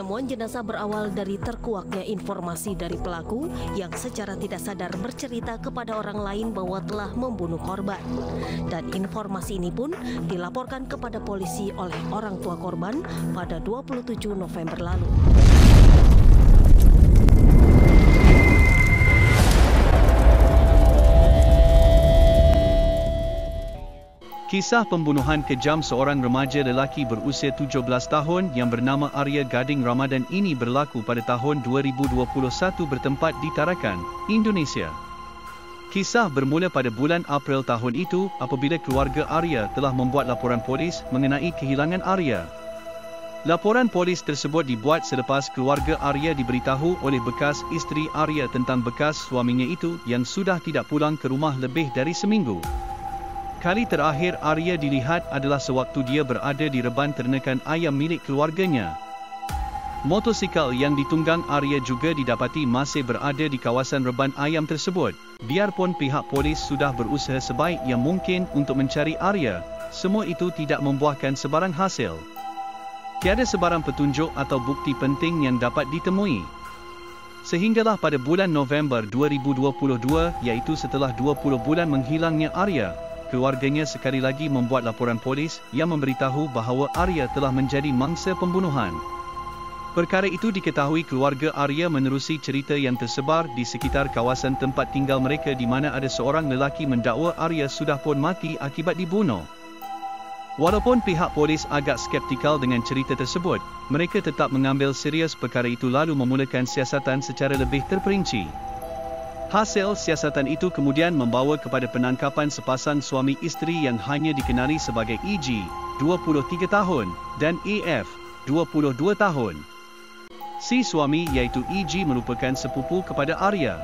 Penemuan jenazah berawal dari terkuaknya informasi dari pelaku yang secara tidak sadar bercerita kepada orang lain bahwa telah membunuh korban. Dan informasi ini pun dilaporkan kepada polisi oleh orang tua korban pada 27 November lalu. Kisah pembunuhan kejam seorang remaja lelaki berusia 17 tahun yang bernama Arya Gading Ramadan ini berlaku pada tahun 2021 bertempat di Tarakan, Indonesia. Kisah bermula pada bulan April tahun itu apabila keluarga Arya telah membuat laporan polis mengenai kehilangan Arya. Laporan polis tersebut dibuat selepas keluarga Arya diberitahu oleh bekas isteri Arya tentang bekas suaminya itu yang sudah tidak pulang ke rumah lebih dari seminggu. Kali terakhir Arya dilihat adalah sewaktu dia berada di reban ternakan ayam milik keluarganya. Motosikal yang ditunggang Arya juga didapati masih berada di kawasan reban ayam tersebut. Biarpun pihak polis sudah berusaha sebaik yang mungkin untuk mencari Arya, semua itu tidak membuahkan sebarang hasil. Tiada sebarang petunjuk atau bukti penting yang dapat ditemui. Sehinggalah pada bulan November 2022, iaitu setelah 20 bulan menghilangnya Arya, keluarganya sekali lagi membuat laporan polis yang memberitahu bahawa Arya telah menjadi mangsa pembunuhan. Perkara itu diketahui keluarga Arya menerusi cerita yang tersebar di sekitar kawasan tempat tinggal mereka di mana ada seorang lelaki mendakwa Arya sudah pun mati akibat dibunuh. Walaupun pihak polis agak skeptikal dengan cerita tersebut, mereka tetap mengambil serius perkara itu lalu memulakan siasatan secara lebih terperinci. Hasil siasatan itu kemudian membawa kepada penangkapan sepasang suami isteri yang hanya dikenali sebagai EG, 23 tahun, dan AF, 22 tahun. Si suami iaitu EG merupakan sepupu kepada Arya.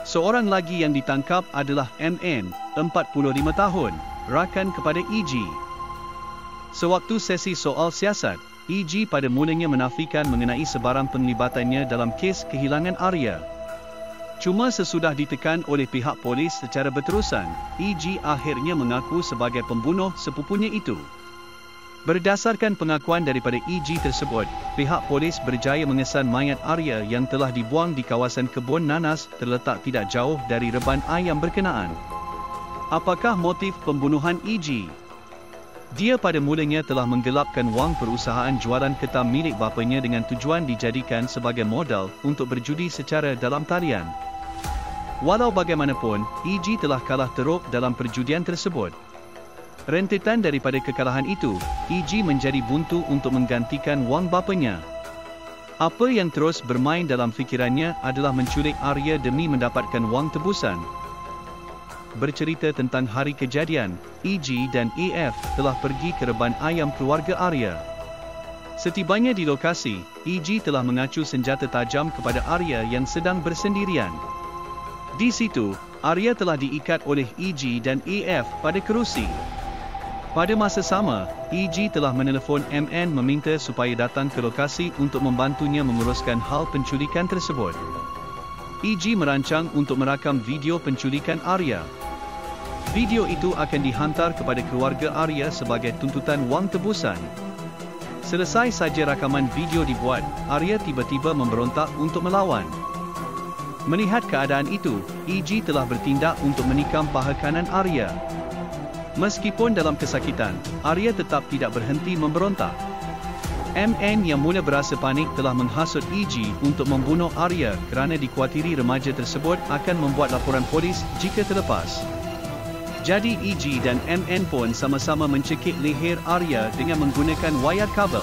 Seorang lagi yang ditangkap adalah MN, 45 tahun, rakan kepada EG. Sewaktu sesi soal siasat, EG pada mulanya menafikan mengenai sebarang penglibatannya dalam kes kehilangan Arya. Cuma sesudah ditekan oleh pihak polis secara berterusan, EG akhirnya mengaku sebagai pembunuh sepupunya itu. Berdasarkan pengakuan daripada EG tersebut, pihak polis berjaya mengesan mayat Arya yang telah dibuang di kawasan kebun nanas terletak tidak jauh dari reban ayam berkenaan. Apakah motif pembunuhan EG? Dia pada mulanya telah menggelapkan wang perusahaan jualan ketam milik bapanya dengan tujuan dijadikan sebagai modal untuk berjudi secara dalam talian. Walau bagaimanapun, EG telah kalah teruk dalam perjudian tersebut. Rentetan daripada kekalahan itu, EG menjadi buntu untuk menggantikan wang bapanya. Apa yang terus bermain dalam fikirannya adalah menculik Arya demi mendapatkan wang tebusan. Bercerita tentang hari kejadian, EG dan AF telah pergi ke reban ayam keluarga Arya. Setibanya di lokasi, EG telah mengacu senjata tajam kepada Arya yang sedang bersendirian. Di situ, Arya telah diikat oleh EG dan AF pada kerusi. Pada masa sama, EG telah menelefon MN meminta supaya datang ke lokasi untuk membantunya menguruskan hal penculikan tersebut. EG merancang untuk merakam video penculikan Arya. Video itu akan dihantar kepada keluarga Arya sebagai tuntutan wang tebusan. Selesai saja rakaman video dibuat, Arya tiba-tiba memberontak untuk melawan. Melihat keadaan itu, EG telah bertindak untuk menikam paha kanan Arya. Meskipun dalam kesakitan, Arya tetap tidak berhenti memberontak. MN yang mula berasa panik telah menghasut EG untuk membunuh Arya kerana dikuatiri remaja tersebut akan membuat laporan polis jika terlepas. Jadi EG dan MN pun sama-sama mencekik leher Arya dengan menggunakan wayar kabel.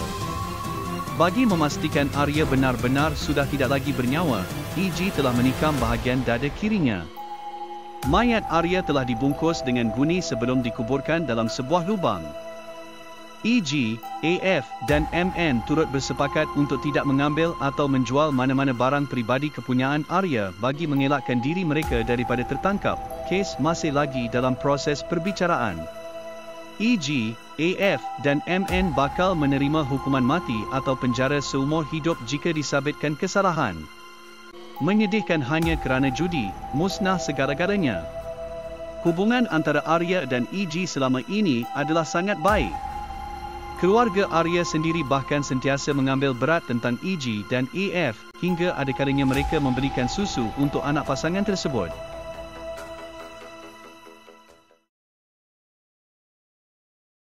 Bagi memastikan Arya benar-benar sudah tidak lagi bernyawa, EG telah menikam bahagian dada kirinya. Mayat Arya telah dibungkus dengan guni sebelum dikuburkan dalam sebuah lubang. EG, AF dan MN turut bersepakat untuk tidak mengambil atau menjual mana-mana barang peribadi kepunyaan Arya bagi mengelakkan diri mereka daripada tertangkap. Kes masih lagi dalam proses perbicaraan. EG, AF dan MN bakal menerima hukuman mati atau penjara seumur hidup jika disabitkan kesalahan. Menyedihkan hanya kerana judi, musnah segala-galanya. Hubungan antara Arya dan EG selama ini adalah sangat baik. Keluarga Arya sendiri bahkan sentiasa mengambil berat tentang EG dan AF hingga ada kalanya mereka memberikan susu untuk anak pasangan tersebut.